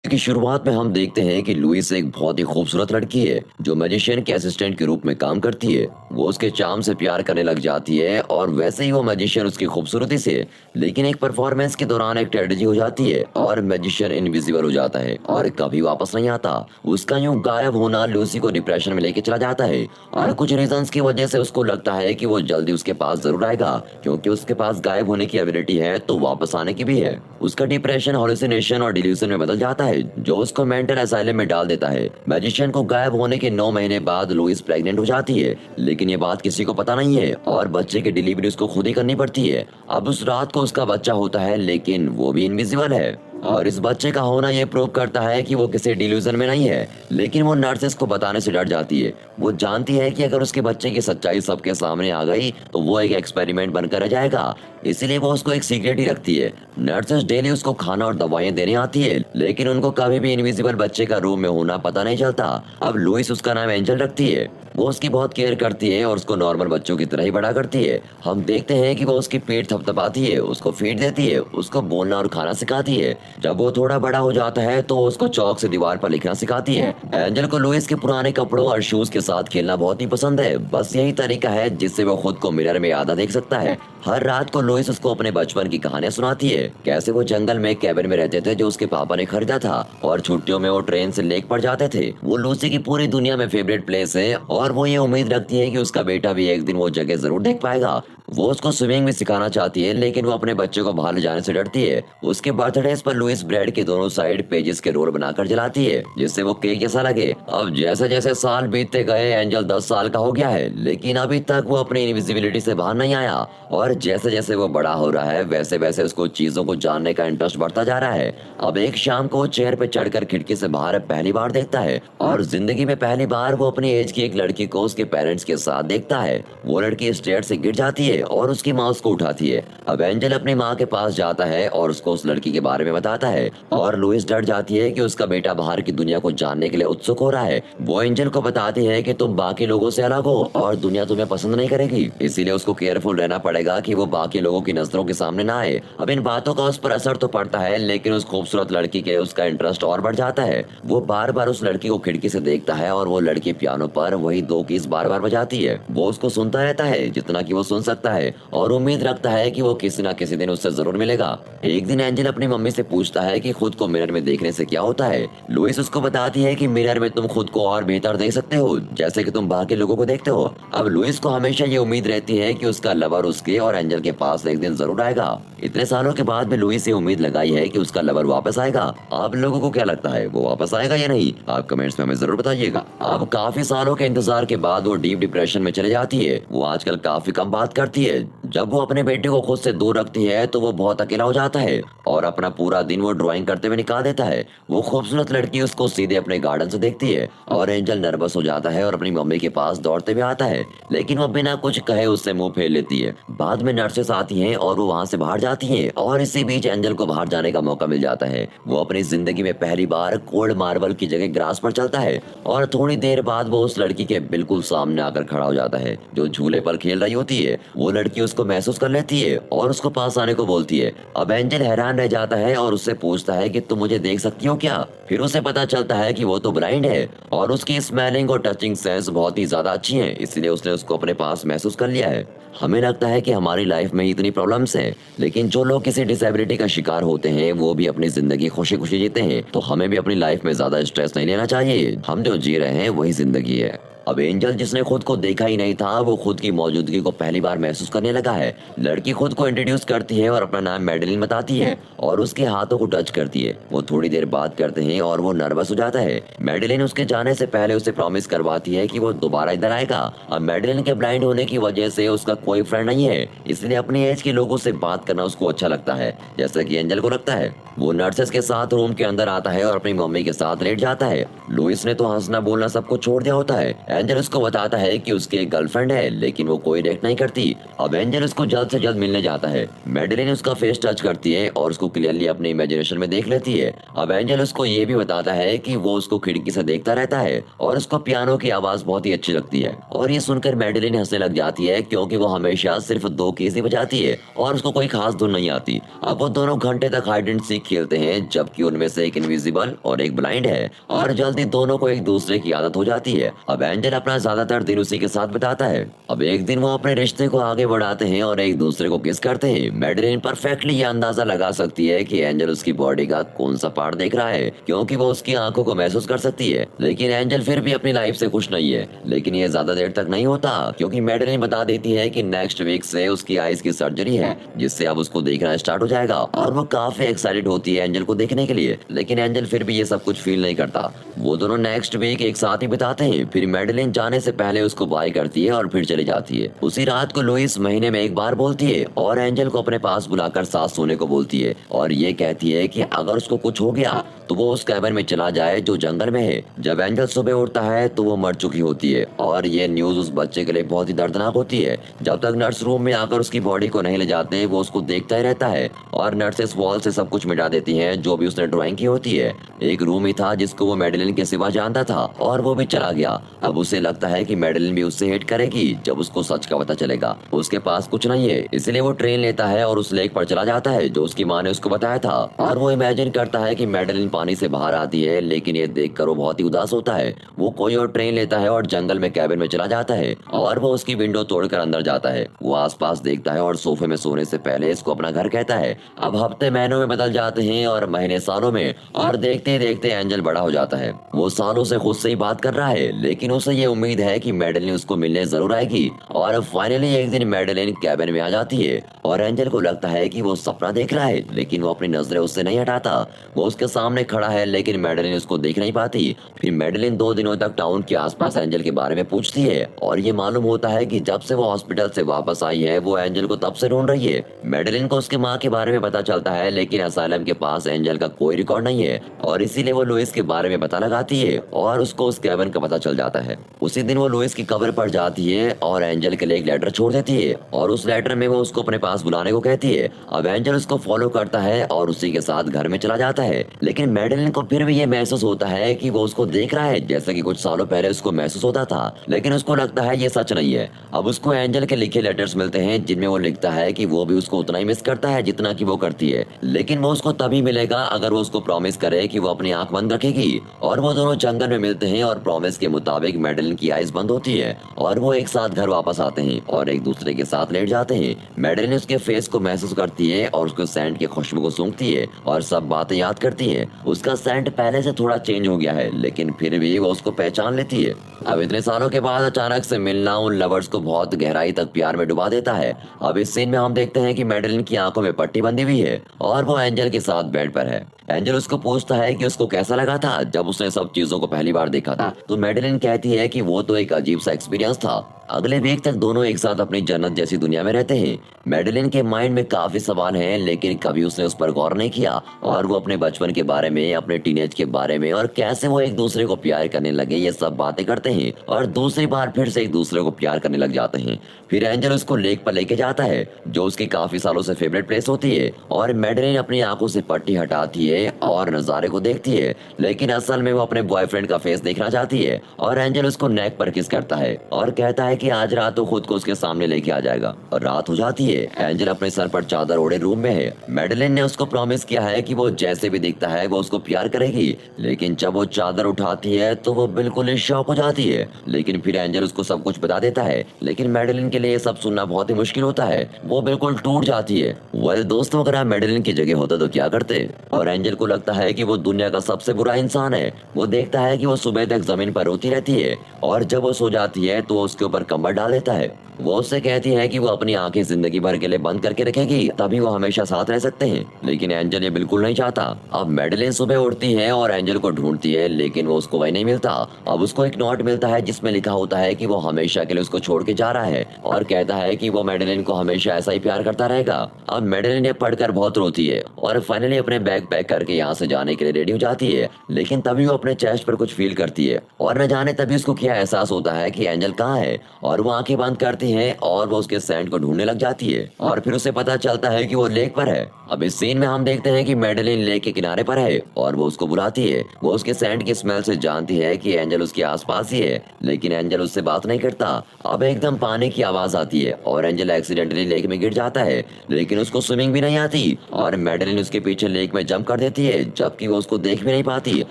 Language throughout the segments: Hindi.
की शुरुआत में हम देखते हैं कि लुइस एक बहुत ही खूबसूरत लड़की है जो मैजिशियन के असिस्टेंट के रूप में काम करती है। वो उसके चार्म से प्यार करने लग जाती है और वैसे ही वो मैजिशियन उसकी खूबसूरती से। लेकिन एक परफॉर्मेंस के दौरान एक ट्रेजेडी हो जाती है और मैजिशियन इनविजिबल हो जाता है और कभी वापस नहीं आता। उसका यूं गायब होना लूसी को डिप्रेशन में लेके चला जाता है और कुछ रीजंस की वजह से उसको लगता है कि वो जल्दी उसके पास जरूर आएगा, क्योंकि उसके पास गायब होने की एबिलिटी है तो वापस आने की भी है। उसका डिप्रेशन हॉलुसिनेशन और डिल्यूजन में बदल जाता है जो उसको मेंटल असाइलम में डाल देता है। मैजिशियन को गायब होने के 9 महीने बाद लुइस प्रेग्नेंट हो जाती है, लेकिन ये बात किसी को पता नहीं है और बच्चे की डिलीवरी उसको खुद ही करनी पड़ती है। अब उस रात को उसका बच्चा होता है लेकिन वो भी इनविजिबल है और इस बच्चे का होना ये प्रूव करता है कि वो किसी डिल्यूजन में नहीं है। लेकिन वो नर्सेस को बताने से डर जाती है। वो जानती है कि अगर उसके बच्चे की सच्चाई सबके सामने आ गई तो वो एक एक्सपेरिमेंट बनकर रह जाएगा, इसीलिए वो उसको एक सीक्रेट ही रखती है। नर्सेस डेली उसको खाना और दवाइयां देने आती है, लेकिन उनको कभी भी इनविजिबल बच्चे का रूम में होना पता नहीं चलता। अब लुइस उसका नाम एंजल रखती है। वो उसकी बहुत केयर करती है और उसको नॉर्मल बच्चों की तरह ही बड़ा करती है। हम देखते हैं कि वो उसकी पेट थपथपाती है, उसको फीड देती है, उसको बोलना और खाना सिखाती है। जब वो थोड़ा बड़ा हो जाता है तो उसको चौक से दीवार पर लिखना सिखाती है। एंजल को लुइस के पुराने कपड़ों और शूज के साथ खेलना बहुत ही पसंद है। बस यही तरीका है जिससे वो खुद को मिरर में आधा देख सकता है। हर रात को लुइस उसको अपने बचपन की कहानियां सुनाती है, कैसे वो जंगल में कैबिन में रहते थे जो उसके पापा ने खरीदा था और छुट्टियों में वो ट्रेन से लेक पर जाते थे। वो लूसी की पूरी दुनिया में फेवरेट प्लेस है और वो ये उम्मीद रखती है कि उसका बेटा भी एक दिन वो जगह जरूर देख पाएगा। वो उसको स्विमिंग भी सिखाना चाहती है, लेकिन वो अपने बच्चे को बाहर ले जाने से डरती है। उसके बर्थडे पर लुइस ब्रेड के दोनों साइड पेजेस के रोल बनाकर जलाती है जिससे वो केक जैसा लगे। अब जैसे जैसे साल बीतते गए एंजल 10 साल का हो गया है, लेकिन अभी तक वो अपनी इनविजिबिलिटी से बाहर नहीं आया। और जैसे जैसे वो बड़ा हो रहा है वैसे वैसे उसको चीजों को जानने का इंटरेस्ट बढ़ता जा रहा है। अब एक शाम को वो चेयर पे चढ़कर खिड़की से बाहर पहली बार देखता है और जिंदगी में पहली बार वो अपनी एज की एक लड़की को उसके पेरेंट्स के साथ देखता है। वो लड़की स्टेयर से गिर जाती है और उसकी माँ उसको उठाती है। अब एंजल अपनी माँ के पास जाता है और उसको उस लड़की के बारे में बताता है और लुइस डर जाती है कि उसका बेटा बाहर की दुनिया को जानने के लिए उत्सुक हो रहा है। वो एंजल को बताती है कि तुम बाकी लोगों से अलग हो और दुनिया तुम्हें पसंद नहीं करेगी, इसीलिए उसको केयरफुल रहना पड़ेगा कि वो बाकी लोगों की नजरों के सामने ना आए। अब इन बातों का उस पर असर तो पड़ता है, लेकिन उस खूबसूरत लड़की के उसका इंटरेस्ट और बढ़ जाता है। वो बार बार उस लड़की को खिड़की से देखता है और वो लड़की पियानो पर वही दो कीज बार बार बजाती है। वो उसको सुनता रहता है जितना कि वो सुन सकता है और उम्मीद रखता है कि वो किसी ना किसी दिन उससे जरूर मिलेगा। एक दिन एंजल अपनी मम्मी से पूछता है कि खुद को मिरर में देखने से क्या होता है। लुइस उसको बताती है कि मिरर में तुम खुद को और बेहतर देख सकते हो जैसे कि तुम बाकी लोगों को देखते हो। अब लुइस को हमेशा ये उम्मीद रहती है कि उसका लवर उसके और एंजल के पास एक दिन जरूर आएगा। इतने सालों के बाद भी लुइस ये उम्मीद लगाई है कि उसका लवर वापस आएगा। आप लोगों को क्या लगता है, वो वापस आएगा या नहीं? आप कमेंट्स में हमें जरूर बताइएगा। अब काफी सालों के इंतजार के बाद वो डीप डिप्रेशन में चले जाती है। वो आजकल काफी कम बात करती है। जब वो अपने बेटे को खुद से दूर रखती है तो वो बहुत अकेला हो जाता है और अपना पूरा दिन वो ड्राइंग करते हुए निकाल देता है। वो खूबसूरत लड़की उसको सीधे अपने गार्डन से देखती है और एंजल नर्वस हो जाता है और अपनी मम्मी के पास दौड़ते हुए आता है, लेकिन वो बिना कुछ कहे उससे मुंह फेर लेती है। बाद में नर्सेस आती हैं और वो वहां से बाहर जाती हैं और इसी बीच एंजल को बाहर जाने का मौका मिल जाता है। वो अपनी जिंदगी में पहली बार कोल्ड मार्बल की जगह ग्रास पर चलता है और थोड़ी देर बाद वो उस लड़की के बिल्कुल सामने आकर खड़ा हो जाता है जो झूले पर खेल रही होती है। वो लड़की उसको महसूस कर लेती है और उसको पास आने को बोलती है। अब एंजल हैरान रह जाता है और उससे पूछता है कि तुम मुझे देख सकती हो क्या? फिर उसे पता चलता है कि वो तो ब्लाइंड है और उसकी स्मेलिंग और टचिंग सेंस बहुत ही ज्यादा अच्छी है, इसलिए उसने उसको अपने पास महसूस कर लिया है। हमें लगता है कि हमारी लाइफ में इतनी प्रॉब्लम्स हैं, लेकिन जो लोग किसी डिसेबिलिटी का शिकार होते हैं वो भी अपनी जिंदगी खुशी खुशी जीते हैं। तो हमें भी अपनी लाइफ में ज्यादा स्ट्रेस नहीं लेना चाहिए। हम जो जी रहे हैं वही जिंदगी है। अब एंजल जिसने खुद को देखा ही नहीं था वो खुद की मौजूदगी को पहली बार महसूस करने लगा है। लड़की खुद को इंट्रोड्यूस करती है और अपना नाम मैडेलिन बताती है और उसके हाथों को टच करती है। वो थोड़ी देर बात करते हैं और वो नर्वस हो जाता है। मैडेलिन उसके जाने से पहले उसे प्रॉमिस करवाती है कि वो दोबारा इधर आएगा। अब मैडेलिन के ब्लाइंड होने की वजह से उसका कोई फ्रेंड नहीं है, इसलिए अपनी एज के लोगों से बात करना उसको अच्छा लगता है जैसा कि एंजल को लगता है। वो नर्सेस के साथ रूम के अंदर आता है और अपनी मम्मी के साथ लेट जाता है। लुइस ने तो हंसना बोलना सब कुछ छोड़ दिया होता है। एंजल उसको बताता है कि उसकी एक गर्लफ्रेंड है लेकिन वो कोई रिएक्ट नहीं करती। अब एंजल उसको जल्द से जल्द मिलने जाता है। मैडेलिन उसका फेस टच करती है और उसको क्लियरली अपने इमेजिनेशन में देख लेती है। अब एंजल उसको ये भी बताता है कि वो उसको खिड़की से देखता रहता है और उसको पियानो की आवाज बहुत ही अच्छी लगती है। और ये सुनकर मैडेलिन हंसने लग जाती है क्योंकि वो हमेशा सिर्फ 2 कीज ही बजाती है और उसको कोई खास धुन नहीं आती। अब वो दोनों घंटे तक हाइड एंड सीक खेलते हैं जबकि उनमें से एक इनविजिबल और एक ब्लाइंड है और जल्दी दोनों को एक दूसरे की आदत हो जाती है। अब एंजल अपना ज्यादातर दिन उसी के साथ बिताता है। अब एक दिन वो अपने रिश्ते को आगे बढ़ाते हैं और एक दूसरे को किस करते हैं। मैडेलिन परफेक्टली ये अंदाजा लगा सकती है कि एंजल उसकी बॉडी का कौन सा पार्ट देख रहा है क्योंकि वो उसकी आंखों को महसूस कर सकती है। लेकिन एंजल फिर भी अपनी लाइफ से खुश नहीं है। लेकिन ये ज्यादा देर तक नहीं होता क्योंकि मैडेलिन बता देती है कि नेक्स्ट वीक से उसकी आईज की सर्जरी है जिससे अब उसको देखना स्टार्ट हो जाएगा और वो काफी एक्साइटेड होती है एंजल को देखने के लिए। लेकिन एंजल फिर भी ये सब कुछ फील नहीं करता। वो दोनों नेक्स्ट वीक एक साथ ही बिताते हैं। फिर मैडेलिन जाने से पहले उसको बाय करती है और फिर चली जाती है। उसी रात को लुइस महीने में एक बार बोलती है और एंजल को अपने पास बुलाकर साथ सोने को बोलती है और ये कहती है कि अगर उसको कुछ हो गया तो वो उस कैबिन में चला जाए जो जंगल में है। जब एंजल सुबह उठता है तो वो मर चुकी होती है और ये न्यूज उस बच्चे के लिए बहुत ही दर्दनाक होती है। जब तक नर्स रूम में आकर उसकी बॉडी को नहीं ले जाते वो उसको देखता ही रहता है और नर्सेस वॉल से सब कुछ मिटा देती हैं जो भी उसने ड्राइंग की होती है। एक रूम ही था जिसको वो मैडेलिन के सिवा जानता था और वो भी चला गया। अब उसे लगता है कि मैडेलिन भी उससे हेट करेगी जब उसको सच का पता चलेगा। उसके पास कुछ नहीं है इसलिए वो ट्रेन लेता है और उस लेक पर चला जाता है जो उसकी माँ ने उसको बताया था। और वो इमेजिन करता है कि मैडेलिन पानी से बाहर आती है लेकिन ये देखकर वो बहुत ही उदास होता है। वो कोई और ट्रेन लेता है और जंगल में कैबिन में चला जाता है और वो उसकी विंडो तोड़कर अंदर जाता है। वो आसपास देखता है और सोफे में सोने से पहले इसको अपना घर कहता है। अब हफ्ते महीनों में बदल जाते हैं और महीने सालों में और देखते देखते एंजल बड़ा हो जाता है। वो सालों से खुद से ही बात कर रहा है लेकिन उसे ये उम्मीद है कि मैडेलिन उसको मिलने जरूर आएगी। और फाइनली एक दिन मैडेलिन कैबिन में आ जाती है और एंजल को लगता है कि वो सपना देख रहा है लेकिन वो अपनी नजरें उससे नहीं हटाता। वो उसके सामने खड़ा है लेकिन मैडेलिन उसको देख नहीं पाती। फिर मैडेलिन 2 दिनों तक टाउन के आसपास एंजल के बारे में पूछती है और ये मालूम होता है कि जब से वो हॉस्पिटल से वापस आई है वो एंजल को तब से ढूंढ रही है। मैडेलिन को उसकी माँ के बारे में पता चलता है लेकिन असाइलम के पास एंजल का कोई रिकॉर्ड नहीं है और इसीलिए वो लुइस के बारे में पता लगाती है और उसको उस कैबिन का पता चल जाता है। उसी दिन वो लुइस की कब्र पर जाती है और एंजल के लिए एक लेटर छोड़ देती है और उस लेटर में वो उसको अपने पास बुलाने को कहती है। अब एंजल उसको फॉलो करता है और उसी के साथ घर में चला जाता है। लेकिन मैडेलिन को फिर भी ये महसूस होता है कि वो उसको देख रहा है जैसे कि कुछ सालों पहले उसको महसूस होता था। लेकिन उसको लगता है ये सच नहीं है। अब उसको एंजल के लिखे लेटर्स मिलते हैं जिनमें वो लिखता है कि वो भी उसको उतना ही मिस करता है जितना कि वो करती है लेकिन वो उसको तभी मिलेगा अगर वो उसको प्रॉमिस करे कि वो अपनी आंख बंद रखेगी। और वो दोनों जंगल में मिलते हैं और प्रॉमिस के मुताबिक मैडेलिन की आइज बंद होती है और वो एक साथ घर वापस आते हैं और एक दूसरे के साथ लेट जाते हैं। मैडेलिन उसके फेस को महसूस करती है और उसके सेंट की खुशबू को सूंघती है और सब बातें याद करती है। उसका सेंट पहले से थोड़ा चेंज हो गया है लेकिन फिर भी वो उसको पहचान लेती है। अब इतने सालों के बाद अचानक से मिलना उन लवर्स को बहुत गहराई तक प्यार में डुबा देता है। अब इस सीन में हम देखते हैं कि मैडेलिन की आंखों में पट्टी बंधी हुई है और वो एंजल के साथ बेड पर है। एंजल उसको पूछता है कि उसको कैसा लगा था जब उसने सब चीजों को पहली बार देखा था। तो मैडेलिन कहती है कि वो तो एक अजीब सा एक्सपीरियंस था। अगले वीक तक दोनों एक साथ अपनी जन्नत जैसी दुनिया में रहते हैं। मैडेलिन के माइंड में काफी सवाल हैं लेकिन कभी उसने उस पर गौर नहीं किया और वो अपने बचपन के बारे में, अपने टीनेज के बारे में और कैसे वो एक दूसरे को प्यार करने लगे ये सब बातें करते हैं और दूसरी बार फिर से एक दूसरे को प्यार करने लग जाते हैं। फिर एंजल उसको लेक पर लेके जाता है जो उसकी काफी सालों से फेवरेट प्लेस होती है और मैडेलिन अपनी आंखों से पट्टी हटाती है और नजारे को देखती है लेकिन असल में वो अपने बॉयफ्रेंड का फेस देखना चाहती है। और एंजल उसको नेक पर किस करता है और कहता है कि आज रात तो खुद को उसके सामने लेके आ जाएगा। और रात हो जाती है। एंजल अपने सर पर चादर ओढ़े रूम में है। मैडेलिन ने उसको प्रॉमिस किया है कि वो जैसे भी दिखता है वो उसको प्यार करेगी लेकिन जब वो चादर उठाती है तो वो बिल्कुल ही शॉक हो जाती है। लेकिन फिर एंजल उसको सब कुछ बता देता है लेकिन मैडेलिन के लिए ये सब सुनना बहुत ही मुश्किल होता है। वो बिल्कुल टूट जाती है। वेल दोस्तों, अगर आप मैडेलिन की जगह होते तो क्या करते? और एंजल को लगता है कि वो दुनिया का सबसे बुरा इंसान है। वो देखता है कि वो सुबह तक जमीन पर रोती रहती है और जब वो सो जाती है तो वो उसके ऊपर कंबल डाल देता है। वो उससे कहती है कि वो अपनी आंखें जिंदगी भर के लिए बंद करके रखेगी तभी वो हमेशा साथ रह सकते हैं। लेकिन एंजल ये बिल्कुल नहीं चाहता। अब मैडेलिन सुबह उठती है और एंजल को ढूंढती है लेकिन वो उसको वही नहीं मिलता। अब उसको एक नोट मिलता है जिसमें लिखा होता है कि वो हमेशा के लिए उसको छोड़ के जा रहा है और कहता है कि वो मैडेलिन को हमेशा ऐसा ही प्यार करता रहेगा। अब मैडेलिन ये पढ़कर बहुत रोती है और फाइनली अपने बैग पैक करके यहाँ से जाने के लिए रेडी हो जाती है, लेकिन तभी वो अपने चेस्ट पर कुछ फील करती है और न जाने तभी उसको क्या एहसास होता है कि एंजल कहाँ है। और वो आंखें बंद करती है और वो उसके सैंड को ढूंढने लग जाती है और फिर उसे पता चलता है कि वो लेक पर है। अब इस सीन में हम देखते हैं कि मैडेलिन लेक के किनारे पर है और वो उसको बुलाती है। वो उसके सैंड की स्मेल से जानती है कि एंजल उसके आसपास ही है, लेकिन एंजल उससे बात नहीं करता। अब एकदम पानी की आवाज आती है और एंजल एक्सीडेंटली लेक में गिर जाता है, लेकिन उसको स्विमिंग भी नहीं आती और मैडेलिन उसके पीछे लेक में जंप कर देती है, जबकि वो उसको देख भी नहीं पाती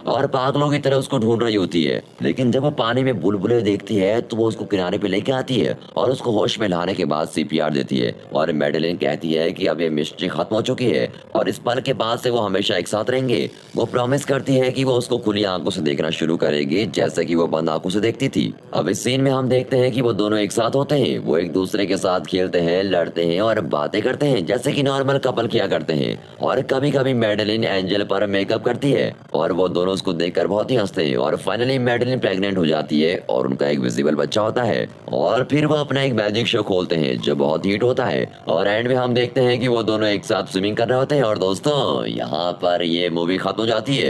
और पागलों की तरह उसको ढूंढ रही होती है। लेकिन जब वो पानी में बुलबुले देखती है तो वो उसको किनारे पे लेके आती है और उसको होश में लाने के बाद सीपीआर देती है और मैडेलिन कहती है कि अब ये मिस्ट्री खत्म हो चुकी है और इस पल के बाद से वो हमेशा एक साथ रहेंगे। वो प्रॉमिस करती है कि वो उसको खुली आंखों से देखना शुरू करेगी, जैसे कि वो बंद आंखों से देखती थी। अब इस सीन में हम देखते हैं कि वो दोनों एक साथ होते हैं। वो एक दूसरे के साथ खेलते हैं, लड़ते हैं और बातें करते हैं जैसे कि नॉर्मल कपल किया करते हैं। और कभी कभी मैडेलिन एंजल पर मेकअप करती है और वो दोनों उसको देखकर बहुत ही हंसते हैं और फाइनली मैडेलिन प्रेग्नेंट हो जाती है और उनका एक विजिबल बच्चा होता है। और फिर वो अपना एक मैजिक शो खोलते हैं जो बहुत हिट होता है और एंड में हम देखते हैं कि वो दोनों एक साथ स्विमिंग कर रहे होते हैं। और दोस्तों, यहाँ पर ये मूवी खत्म हो जाती है।